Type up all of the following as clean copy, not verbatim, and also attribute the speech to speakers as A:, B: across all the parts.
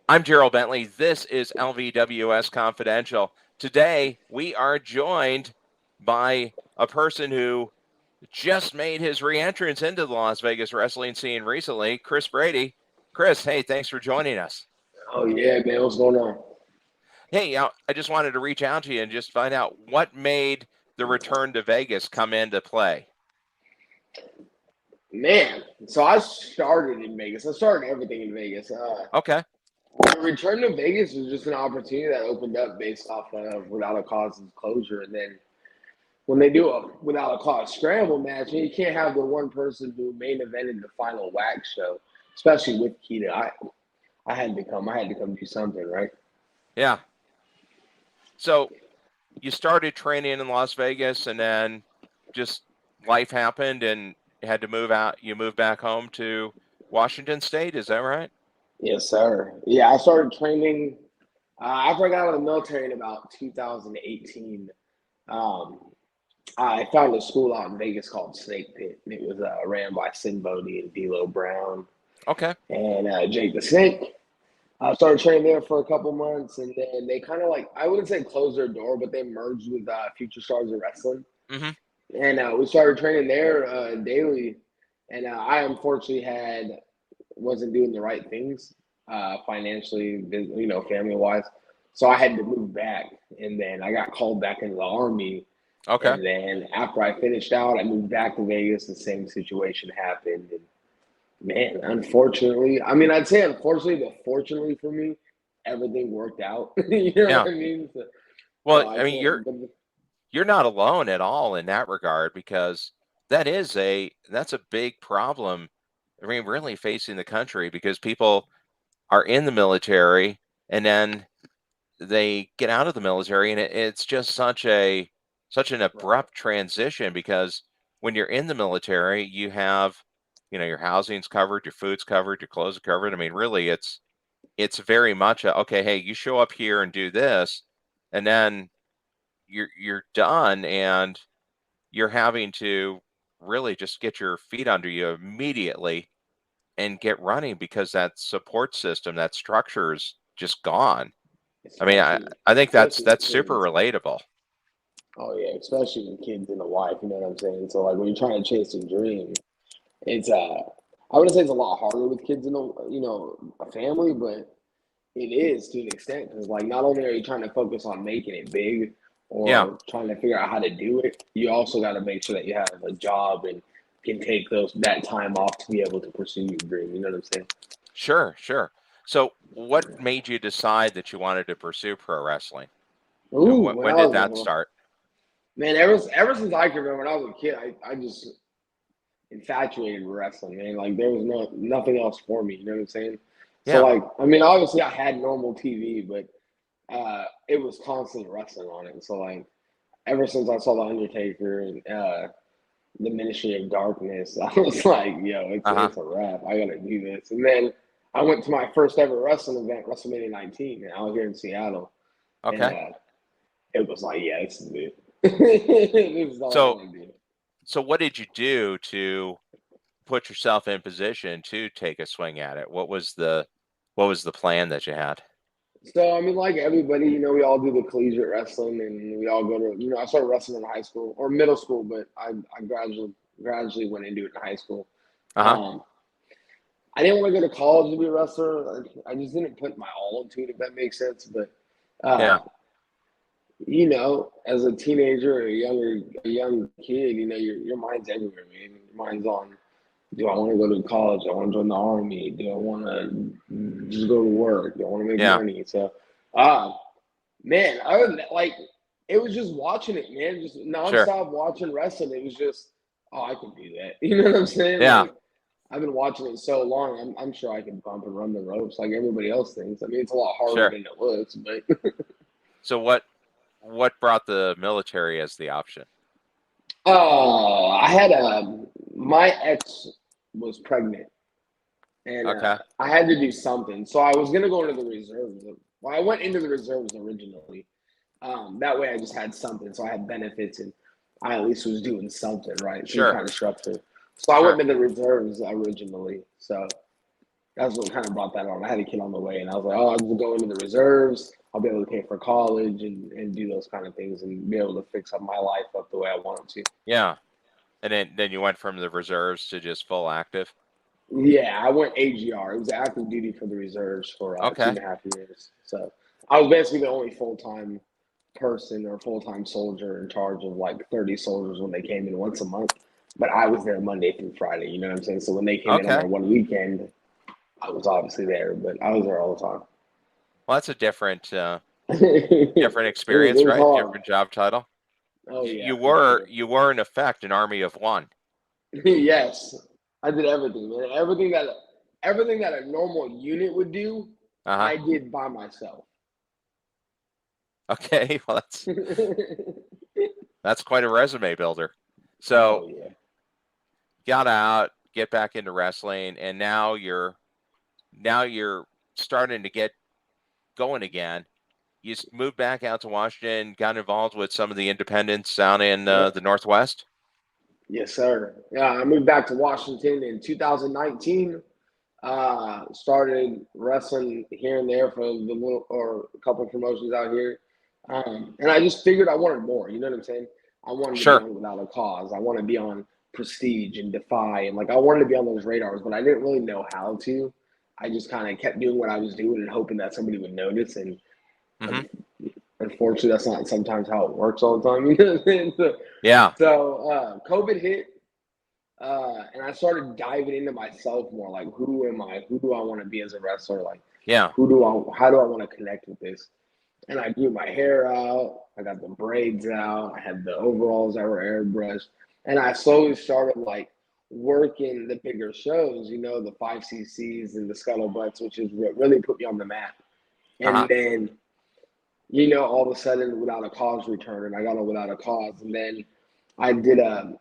A: I'm Gerald Bentley. This is LVWS Confidential. Today, we are joined by a person who just made his reentrance into the Las Vegas wrestling scene recently, Kris Brady. Kris, hey, thanks for joining us.
B: Oh yeah, man, what's going on?
A: Hey, I just wanted to reach out to you and just find out what made the return to Vegas come into play.
B: Man, so I started in Vegas. I started everything in Vegas.
A: Okay.
B: The return to Vegas was just an opportunity that opened up based off of Without a Cause's closure. And then when they do a Without a Cause scramble match, you can't have the one person who main evented the final wax show, especially with Keita. I had to come. I had to come do something, right?
A: Yeah. So you started training in Las Vegas and then just life happened and you had to move out. You moved back home to Washington State. Is that right?
B: Yes, sir. Yeah, I started training. After I got out of the military in about 2018. Um, I found a school out in Vegas called Snake Pit, and it was ran by Sin Bodie and D'Lo Brown
A: Okay.
B: and Jake the Snake. I started training there for a couple months, and then they kind of like, I wouldn't say closed their door, but they merged with Future Stars of Wrestling,
A: Mm-hmm.
B: and we started training there daily. And I unfortunately wasn't doing the right things financially, family wise, so I had to move back, and then I got called back into the army.
A: Okay.
B: And then after I finished out, I moved back to Vegas. The same situation happened. And man, unfortunately, I mean, I'd say unfortunately, but fortunately for me, everything worked out. You know
A: Yeah.
B: what I mean? So
A: Well, I
B: I'd
A: mean,
B: say,
A: you're not alone at all in that regard because that's a big problem. I mean, really facing the country because people are in the military and then they get out of the military and it's just such an
B: right.
A: abrupt transition because when you're in the military you have your housing's covered, your food's covered, your clothes are covered. I mean, really it's very much okay, hey, you show up here and do this and then you're done and you're having to really just get your feet under you immediately and get running because that support system, that structure is just gone. I mean, I,
B: especially
A: I think
B: especially with
A: that's super
B: kids.
A: relatable.
B: Oh yeah, especially with kids and a wife. You know what I'm saying? So like when you're trying to chase a dream, it's I wouldn't say it's a lot harder with kids in a family, but it is to an extent because, like, not only are you trying to focus on making it big
A: Yeah,
B: or trying to figure out how to do it, you also got to make sure that you have a job and can take that time off to be able to pursue your dream. You know what I'm saying?
A: sure, sure. So, what made you decide that you wanted to pursue pro wrestling? And
B: Ooh, when
A: when
B: I
A: did
B: was
A: that start?
B: man, ever since I can remember, when I was a kid, I just infatuated with wrestling, man. Like there was nothing else for me. You know what I'm saying? So
A: Yeah.
B: like, I mean, obviously I had normal TV, but it was constant wrestling on it. So like, ever since I saw the Undertaker and the Ministry of Darkness, I was like, yo,
A: Uh huh.
B: it's a wrap. I gotta do this. And then I went to my first ever wrestling event, WrestleMania 19, out here in Seattle, and
A: Okay.
B: it was like, yeah, this is it. This is all I
A: So,
B: want to do.
A: what did you do to put yourself in position to take a swing at it? What was the plan that you had?
B: So I mean, like everybody, we all do the collegiate wrestling, and we all go to, I started wrestling in high school or middle school, but I gradually went into it in high school.
A: Uh huh.
B: Um, I didn't want to go to college to be a wrestler. I just didn't put my all into it, if that makes sense. But
A: Yeah.
B: uh, as a teenager or a young kid, your mind's everywhere, man. Your mind's on. Do I want to go to college? Do I want to join the army? Do I want to just go to work? Do I want to make
A: Yeah.
B: money? So, uh, man, other than that, like, it was just watching it, man. Just
A: Sure.
B: nonstop watching wrestling. It was just, oh, I can do that. You know what I'm saying?
A: Yeah.
B: Like, I've been watching it so long. I'm sure I can bump and run the ropes like everybody else thinks. I mean, it's a lot harder
A: Sure.
B: than it looks, but
A: So, what brought the military as the option?
B: I had my ex was pregnant, and
A: Okay.
B: I had to do something. So I was gonna go into the reserves. Well, I went into the reserves originally. That way, I just had something, so I had benefits, and I at least was doing something, right? Some
A: Sure.
B: kind of structure. So I went
A: Sure.
B: into the reserves originally. So That's what kind of brought that on. I had a kid on the way, and I was like, oh, I'll just go into the reserves. I'll be able to pay for college and do those kind of things and be able to fix up my life up the way I want to.
A: Yeah. And then you went from the reserves to just full active.
B: Yeah, I went AGR. It was active duty for the reserves for two
A: Okay.
B: and a half years. So I was basically the only full time person or full time soldier in charge of like 30 soldiers when they came in once a month. But I was there Monday through Friday. You know what I'm saying? So when they came in on
A: Okay.
B: their one weekend, I was obviously there, but I was there all the time.
A: Well, that's a different different
B: It
A: experience,
B: was
A: right?
B: hard.
A: Different job title.
B: Oh
A: You,
B: yeah,
A: you
B: for
A: were
B: sure.
A: you were in effect an army of one.
B: Yes, I did everything, man. Everything that a normal unit would do,
A: Uh-huh.
B: I did by myself.
A: Okay. Well, that's quite a resume builder.
B: Oh
A: So
B: yeah.
A: got out, get back into wrestling, and now you're starting to get going again. You moved back out to Washington, got involved with some of the independents down in
B: Yep.
A: the Northwest.
B: Yes, sir. Yeah, I moved back to Washington in 2019. Started wrestling here and there for the little or a couple of promotions out here. And I just figured I wanted more. You know what I'm saying? I wanted to be
A: Sure.
B: on Without a Cause. I want to be on Prestige and Defy, and like I wanted to be on those radars, but I didn't really know how to. I just kind of kept doing what I was doing and hoping that somebody would notice. And
A: Hmm.
B: unfortunately, that's not sometimes how it works all the time. You know what I'm saying?
A: Yeah.
B: COVID hit, and I started diving into myself more. Like, who am I? Who do I want to be as a wrestler? Like,
A: Yeah.
B: how do I want to connect with this? And I grew my hair out. I got the braids out. I had the overalls that were airbrushed, and I slowly started like working the bigger shows. You know, the 5CCs and the scuttlebutts, which is what really put me on the map. And
A: Uh-huh.
B: then, all of a sudden, Without a Cause returned, and I got on Without a Cause, and then I did a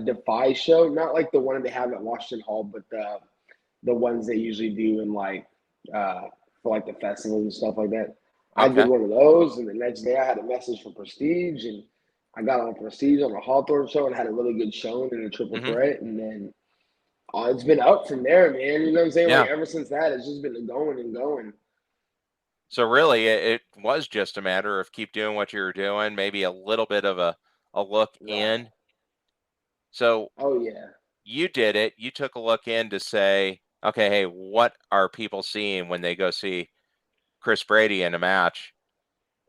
B: Defy show, not like the one they have at Washington Hall, but the ones they usually do in like uh, for like the festivals and stuff like that. I did
A: Okay.
B: one of those, and the next day I had a message from Prestige, and I got on Prestige on the Hawthorne show and had a really good showing in a triple
A: Hmm.
B: threat, and then it's been up from there, man. You know what I'm saying? Like
A: Yeah.
B: ever since that, it's just been going and going.
A: So really, it was just a matter of keep doing what you're doing, maybe a little bit of a look
B: Right.
A: in. So
B: Oh yeah.
A: you did it. You took a look in to say, okay, hey, what are people seeing when they go see Kris Brady in a match?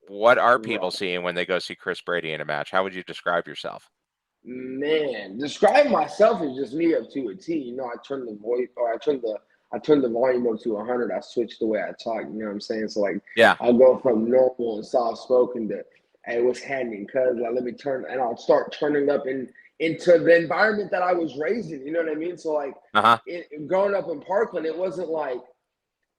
A: What are people
B: Right.
A: seeing when they go see Kris Brady in a match? How would you describe yourself?
B: Man, describe myself as just me up to a T. I turn the voice or I turn the volume up to 100. I switch the way I talk. You know what I'm saying? So like
A: Yeah.
B: I'll go from normal and soft spoken to hey, what's happening? Cuz like, let me turn and I'll start turning up into the environment that I was raised in. You know what I mean? So like
A: Uh-huh.
B: growing up in Parkland, it wasn't like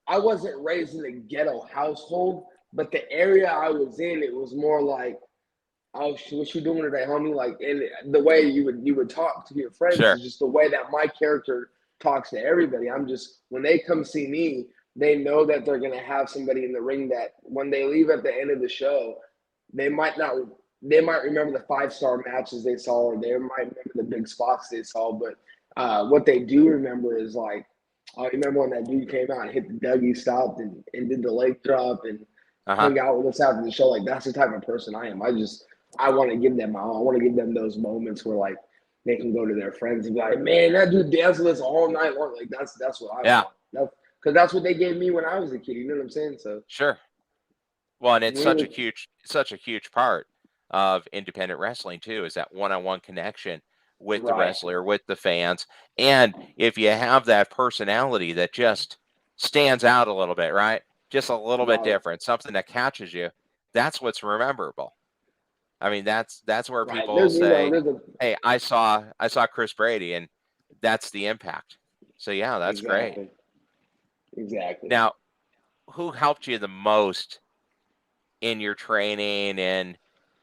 B: I wasn't raised in a ghetto household, but the area I was in, it was more like oh, what you doing today, homie? Like, and the way you would talk to your friends
A: Sure.
B: is just the way that my character talks to everybody. I'm just when they come see me, they know that they're gonna have somebody in the ring that when they leave at the end of the show, they might not. They might remember the 5-star matches they saw, or they might remember the big spots they saw. But what they do remember is like, I remember when that dude came out and hit the Dougie, stopped and did the leg drop and
A: Uh-huh.
B: hung out with us after the show. Like that's the type of person I am. I want to give them my all. I want to give them those moments where like they can go to their friends and be like, "Man, that dude danced with us all night long." Like that's what I
A: Yeah.
B: want. That's because that's what they gave me when I was a kid. You know what I'm saying? So
A: Sure. Well, and it's
B: we were
A: such a huge part of independent wrestling too, is that one-on-one connection with the
B: right,
A: wrestler, with the fans. And if you have that personality that just stands out a little bit, right? Just a little bit
B: right,
A: different, something that catches you, that's what's memorable. I mean, that's where
B: right.
A: people say,
B: There's a
A: "Hey, I saw Kris Brady," and that's the impact. So yeah, that's great.
B: exactly, exactly.
A: Now, who helped you the most in your training and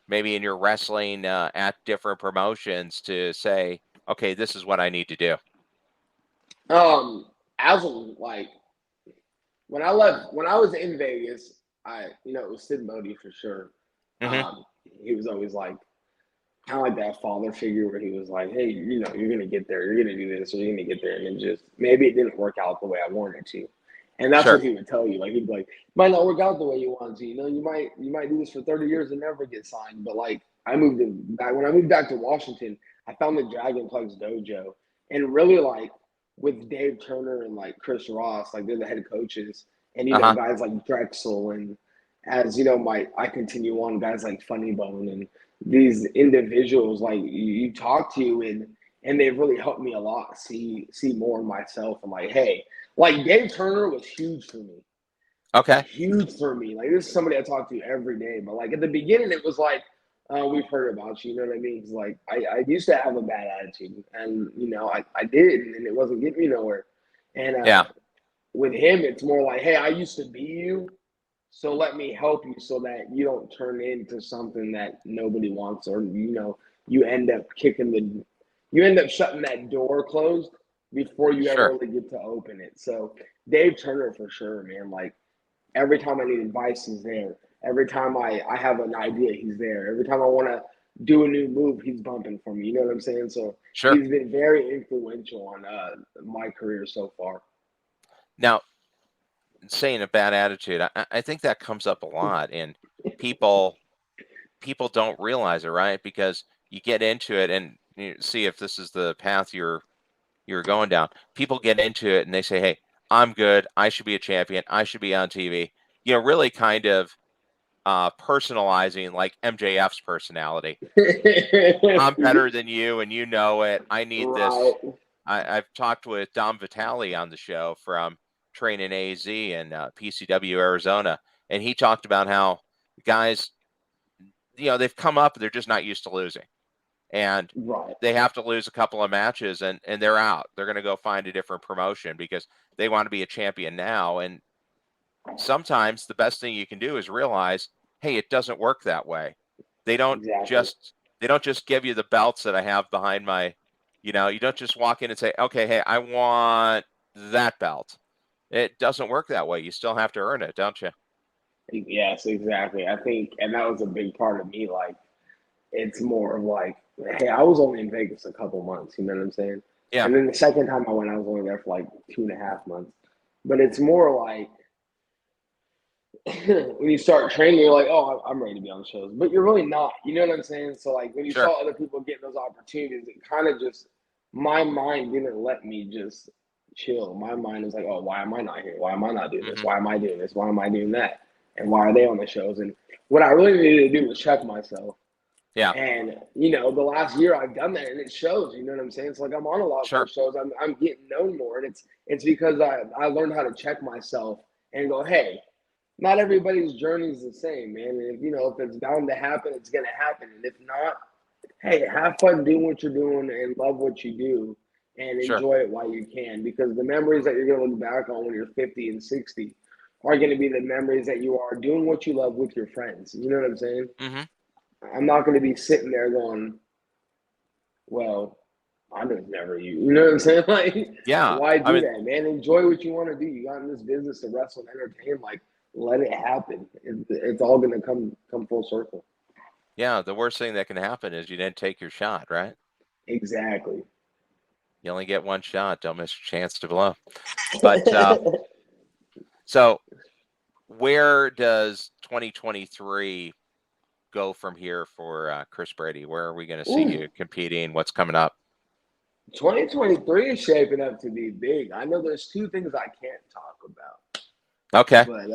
A: maybe in your wrestling at different promotions to say, okay, this is what I need to do?
B: As of like when I was in Vegas, it was Sid Modi for sure.
A: Hmm.
B: He was always like kind of like that father figure where he was like, hey, you're gonna get there, you're gonna do this, or you're gonna get there, and then just maybe it didn't work out the way I wanted it to. And that's what
A: Sure.
B: he would tell you. Like he'd be like, might not work out the way you want it to. You might do this for 30 years and never get signed. But like back when I moved back to Washington, I found the Dragonplex Dojo, and really like with Dave Turner and like Chris Ross, like they're the head coaches, and
A: Uh-huh.
B: guys like Drexel, and as I continue on, guys like Funny Bone and these individuals like you talk to, and they've really helped me a lot see more of myself, and like, hey, like Dave Turner was huge for me,
A: Okay.
B: huge for me. Like this is somebody I talk to every day, but like at the beginning it was like, we've heard about you, you know what I mean? Because like I used to have a bad attitude, and I did, and it wasn't getting me nowhere. And
A: Yeah.
B: with him it's more like, hey, I used to be you, so let me help you so that you don't turn into something that nobody wants, or you end up you end up shutting that door closed before you ever
A: Sure.
B: really get to open it. So Dave Turner for sure, man. Like every time I need advice, he's there. Every time I have an idea, he's there. Every time I want to do a new move, he's bumping for me. You know what I'm saying? So
A: Sure.
B: he's been very influential on my career so far.
A: Now, saying a bad attitude, I think that comes up a lot, and people people don't realize it, right? Because you get into it, and you see if this is the path you're going down. People get into it and they say, "Hey, I'm good. I should be a champion. I should be on TV." Really kind of personalizing like MJF's personality. I'm better than you, and you know it. I need
B: Right.
A: this. I've talked with Dom Vitale on the show from Training AZ in PCW, Arizona, and he talked about how guys, they've come up, they're just not used to losing, and
B: Right.
A: they have to lose a couple of matches, and they're out. They're going to go find a different promotion because they want to be a champion now. And sometimes the best thing you can do is realize, hey, it doesn't work that way. They don't
B: Exactly.
A: just they don't just give you the belts that I have behind my, you don't just walk in and say, okay, hey, I want that belt. It doesn't work that way. You still have to earn it, don't you?
B: Yes, exactly. I think, and that was a big part of me. Like, it's more of like, hey, I was only in Vegas a couple months. You know what I'm saying?
A: Yeah,
B: And then the second time I went, I was only there for like 2.5 months. But it's more like when you start training, you're like, oh, I'm ready to be on shows, but you're really not. You know what I'm saying? So like when you
A: sure,
B: saw other people getting those opportunities, it kind of just my mind didn't let me just chill. My mind was like, oh, why am I not here? Why am I not doing this?
A: hmm,
B: Why am I doing this? Why am I doing that? And why are they on the shows? And what I really needed to do was check myself.
A: yeah,
B: And the last year I've done that, and it shows. You know what I'm saying? It's like I'm on a lot more
A: sure,
B: shows. I'm getting known more, and it's because I learned how to check myself and go, hey, not everybody's journey is the same, man. And if it's bound to happen, it's gonna happen. And if not, hey, have fun doing what you're doing and love what you do and
A: sure,
B: enjoy it while you can. Because the memories that you're gonna look back on when you're 50 and 60 are gonna be the memories that you are doing what you love with your friends. You know what I'm saying?
A: hmm,
B: I'm not gonna be sitting there going, well, I was never you. You know what I'm saying? Like,
A: yeah.
B: why
A: I
B: do
A: mean,
B: that, man? Enjoy what you want to do. You got in this business to wrestle and entertain. Like, let it happen. It's all gonna come full circle.
A: yeah. The worst thing that can happen is you didn't take your shot, right?
B: Exactly.
A: You only get one shot. Don't miss your chance to blow. But so where does 2023 go from here for Kris Brady? Where are we going to see
B: Ooh,
A: you competing? What's coming up?
B: 2023 is shaping up to be big. I know there's two things I can't talk about,
A: Okay.
B: but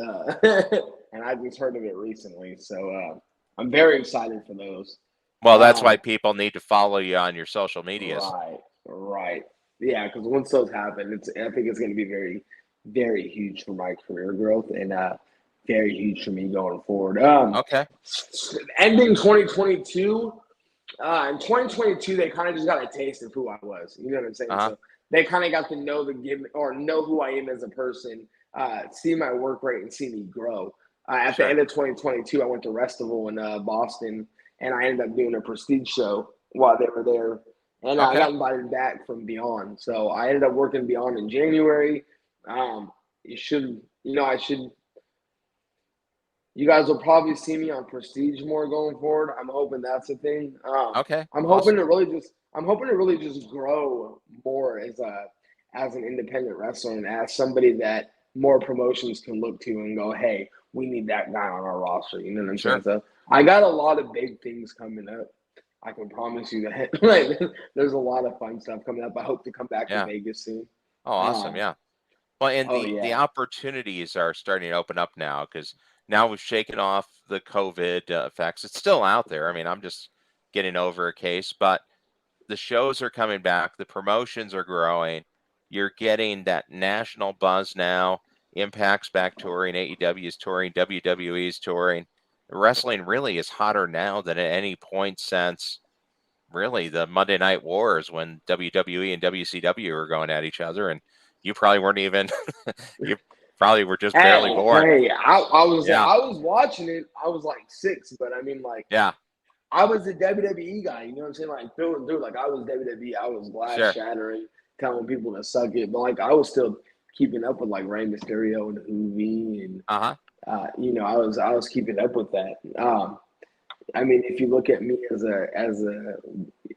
B: and I just heard of it recently, so I'm very excited for those.
A: Well, that's why
B: Um,
A: people need to follow you on your social medias.
B: right, right, yeah, because once those happen, I think it's going to be very, very huge for my career growth and very huge for me going forward.
A: Okay.
B: Ending 2022. In 2022, they kind of just got a taste of who I was. You know what I'm saying?
A: Uh-huh.
B: So they kind of got to know the give or know who I am as a person, see my work rate, and see me grow. At the
A: Sure.
B: end of 2022, I went to Restival in Boston, and I ended up doing a prestige show while they were there. And I
A: Okay.
B: got invited back from Beyond. So I ended up working Beyond in January. You should, I should you guys will probably see me on Prestige more going forward. I'm hoping that's a thing.
A: Okay,
B: I'm hoping
A: awesome.
B: to really just I'm hoping to really just grow more as an independent wrestler and as somebody that more promotions can look to and go, hey, we need that guy on our roster. You know what I'm saying?
A: Sure.
B: So I got a lot of big things coming up. I can promise you that. Like, there's a lot of fun stuff coming up. I hope to come back to
A: Yeah.
B: Vegas soon.
A: Oh, awesome.
B: Um,
A: Yeah. Well, and
B: oh
A: the
B: yeah.
A: opportunities are starting to open up now because now we've shaken off the COVID effects. It's still out there. I mean, I'm just getting over a case, but the shows are coming back. The promotions are growing. You're getting that national buzz now. Impact's back touring. AEW is touring. WWE is touring. Wrestling really is hotter now than at any point since really the Monday Night Wars when WWE and WCW were going at each other, and you probably weren't even you probably were just barely
B: Hey,
A: born.
B: hey,
A: Yeah,
B: I was watching it. I was like 6, but I mean, like,
A: yeah,
B: I was a WWE guy. You know what I'm saying? Like through and through. Like I was WWE. I was glass
A: sure.
B: shattering, telling people to suck it. But like I was still keeping up with like Rey Mysterio and Hoovy, and
A: Uh huh.
B: I was keeping up with that. I mean, if you look at me as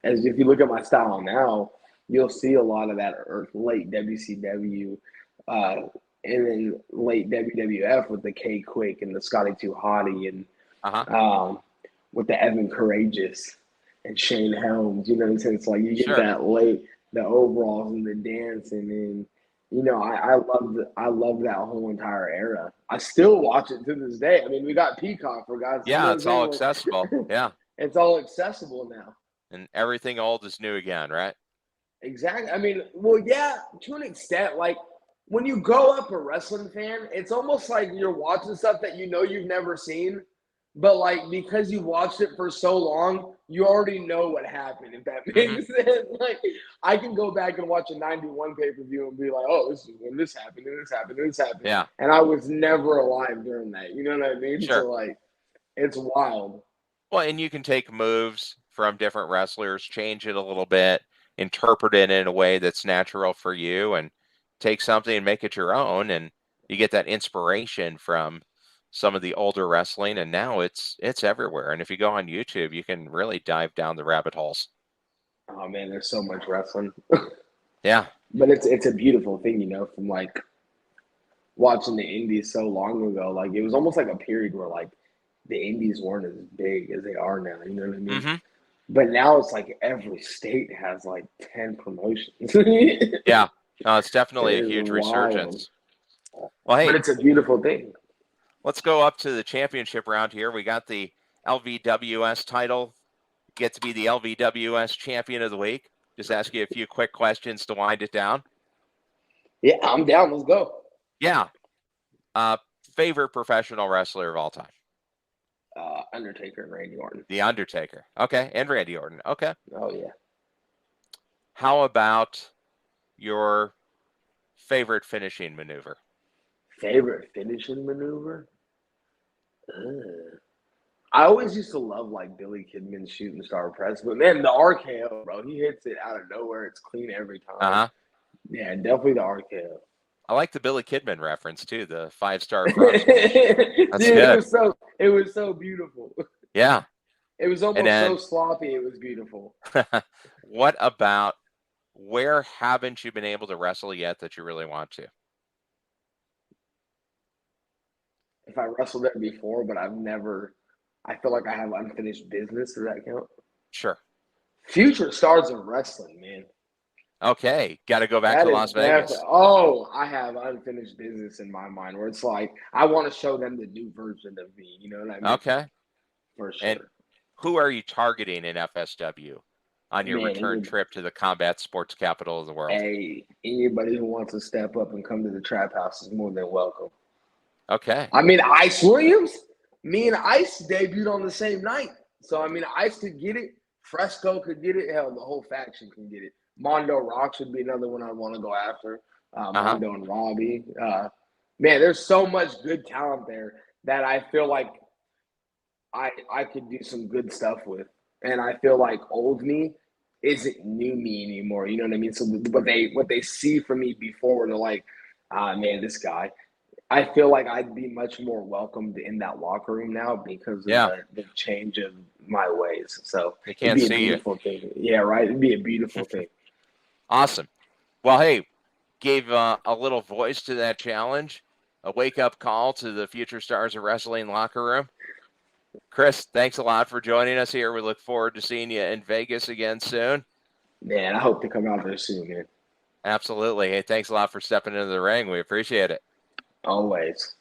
B: if you look at my style now, you'll see a lot of that late WCW, uh, and then late WWF with the K Quick and the Scotty Too Hottie and
A: Uh huh.
B: um, with the Evan Courageous and Shane Helms. You know what I'm saying? It's like you get
A: Sure.
B: that late, the overalls and the dancing, and I love that whole entire era. I still watch it to this day. I mean, we got Peacock for God's, you know
A: Yeah,
B: what I'm
A: it's all
B: saying?
A: accessible.
B: Like,
A: Yeah,
B: it's all accessible now.
A: and everything old is new again, right?
B: Exactly. I mean, well, yeah, to an extent. Like when you grow up a wrestling fan, it's almost like you're watching stuff that you know you've never seen, but like because you watched it for so long, you already know what happened. If that
A: Mm-hmm.
B: makes sense. Like I can go back and watch a '91 pay per view and be like, "Oh, this is when this happened, and this happened, and this happened,"
A: Yeah,
B: and I was never alive during that. You know what I mean?
A: sure.
B: So like, it's wild.
A: Well, and you can take moves from different wrestlers, change it a little bit, interpret it in a way that's natural for you, and take something and make it your own. And you get that inspiration from some of the older wrestling, and now it's everywhere. And if you go on YouTube, you can really dive down the rabbit holes.
B: Oh man, there's so much wrestling,
A: Yeah,
B: but it's a beautiful thing, you know, from like watching the indies so long ago. Like it was almost like a period where like the indies weren't as big as they are now. You know what I mean?
A: hmm,
B: But now it's like every state has like 10 promotions. It
A: yeah. No, it's definitely a
B: is
A: huge
B: wild,
A: resurgence. Well,
B: but
A: hey,
B: it's a beautiful thing.
A: let's go up to the championship round here. We got the LVWS title. Get to be the LVWS champion of the week. Just ask you a few quick questions to wind it down.
B: Yeah, I'm down. Let's go.
A: Yeah. Uh, Favorite professional wrestler of all time?
B: Undertaker and Randy Orton.
A: The Undertaker. Okay. And Randy Orton. Okay.
B: Oh yeah.
A: How about your favorite finishing maneuver?
B: Favorite finishing maneuver? Ugh. I always used to love like Billy Kidman's shooting star press, but man, the RKO, bro, he hits it out of nowhere. It's clean every
A: Uh
B: time.
A: huh.
B: Yeah, definitely the RKO.
A: I like the Billy Kidman reference too, the 5-star frog splash.
B: Dude,
A: That's good.
B: it was so beautiful.
A: Yeah.
B: It was
A: And
B: almost so
A: then
B: sloppy. It was beautiful.
A: what about where haven't you been able to wrestle yet that you really want to?
B: If I wrestled there before, but I've never. I feel like I have unfinished business. Does that count?
A: Sure.
B: Future stars of wrestling, man.
A: Okay. Got to go back
B: That
A: to
B: is
A: Las
B: definitely.
A: Vegas.
B: Oh, I have unfinished business in my mind where it's like I want to show them the new version of me. You know what I mean?
A: Okay.
B: For
A: And
B: sure.
A: who are you targeting in FSW on your
B: Man,
A: return trip to the combat sports capital of the world?
B: anybody who wants to step up and come to the trap house is more than welcome.
A: Okay.
B: I mean, Ice Williams, me and Ice debuted on the same night. So, I mean, Ice could get it. Fresco could get it. Hell, the whole faction can get it. Mondo Rocks would be another one I'd want to go after.
A: Uh huh.
B: Mondo and Robbie. Man, there's so much good talent there that I feel like I could do some good stuff with. And I feel like old me isn't new me anymore. You know what I mean? So what they see from me before, they're like, ah, man, this guy. I feel like I'd be much more welcomed in that locker room now because of
A: Yeah,
B: the change of my ways. So
A: they
B: it'd
A: can't
B: be a
A: see you.
B: beautiful thing. Yeah, right. It'd be a beautiful thing.
A: Awesome. Well, hey, gave a little voice to that challenge, a wake up call to the future stars of wrestling locker room. Kris, thanks a lot for joining us here. We look forward to seeing you in Vegas again soon.
B: Man, I hope to come out there soon, man.
A: Absolutely. Hey, thanks a lot for stepping into the ring. We appreciate it.
B: Always.